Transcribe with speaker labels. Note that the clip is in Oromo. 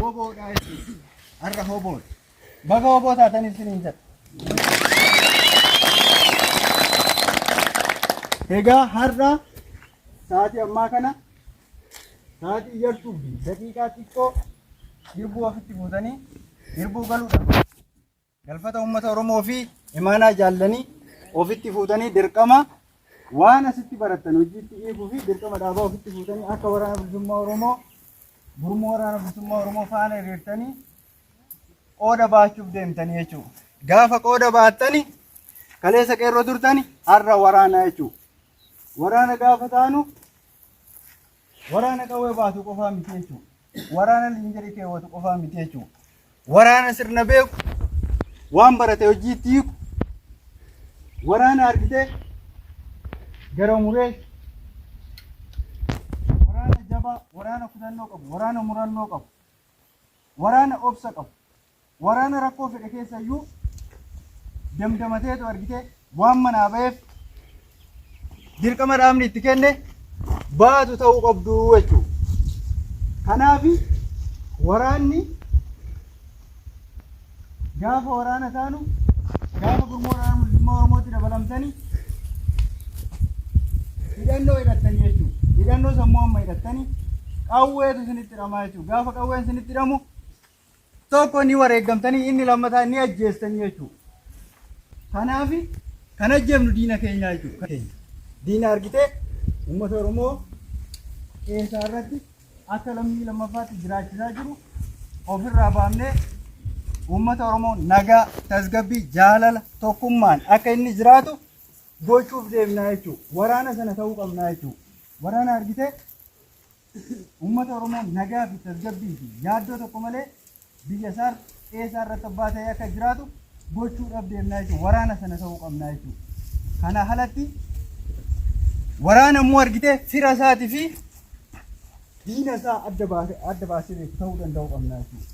Speaker 1: Hobo guys. Arra hobo. Baga hobo taatan isiniin jedha. Egaa har'a sa'aatii ammaa kana sa'aatii iyyartuu fi daqiiqaa xiqqoo dirbuu ofitti fuutanii dirbuu galuudha. Galfata uummata Oromoo fi imaanaa jaallanii ofitti fuutanii dirqama waan asitti baratan hojiitti eeguu fi dirqama dhaabaa ofitti fuutanii akka waraana bilisummaa Oromoo gurmuu waraana bilisummaa Oromoo faana hiriirtanii qooda baachuuf deemtanii jechuudha. Gaafa qooda baattanii kaleessa qeerroo turtanii har'a waraana jechuudha. Waraana gaafa taanu waraana qawwee baatu qofaa miti jechuudha. Waraana linjarii keewwatu qofaa miti jechuudha. Waraana sirna beeku waan barate hojiitti hiiku waraana argitee gara muree waraana jabaa waraana kutannoo qabu waraana murannoo qabu waraana obsa qabu waraana rakkoo fedhe keessayyuu damdamateetu argitee waan manaa ba'eef dirqama dhaabni itti kenne baatu ta'uu qabdu jechuudha. Kanaaf waraanni gaafa waraana taanu gaafa gurmuu waraana bilisummaa Oromootti dabalamtanii hidhannoo hidhattanii jechuudha. Hidhannoo sammuu amma hidhattanii qawweetu isinitti hidhamaa jechuudha. Gaafa qawween isinitti hidhamu tokko ni wareeggamtanii inni lammataa ni ajjeestanii jechuudha. Kanaaf kan ajjeefnu diina keenya jechuudha. Diina argitee uummata Oromoo keessaa irratti akka lammii lammaffaatti jiraachisaa jiru ofirraa baafnee uummata Oromoo nagaa tasgabbii jaalala tokkummaan akka inni jiraatu gochuuf deemnaa jechuudha. Waraana sana ta'uu qabnaa jechuudha. Waraana argitee uummata Oromoo nagaa fi tasgabbii fi yaaddoo tokko malee biyya isaa qeessaa irratti abbaa ta'ee akka jiraatu gochuudhaaf deemnaa jechuudha. Waraana sana ta'uu qabnaa jechuudha. Kana halatti waraana immoo argitee fira isaatii fi diina isaa adda baasee ta'uu danda'uu qabnaa jechuudha.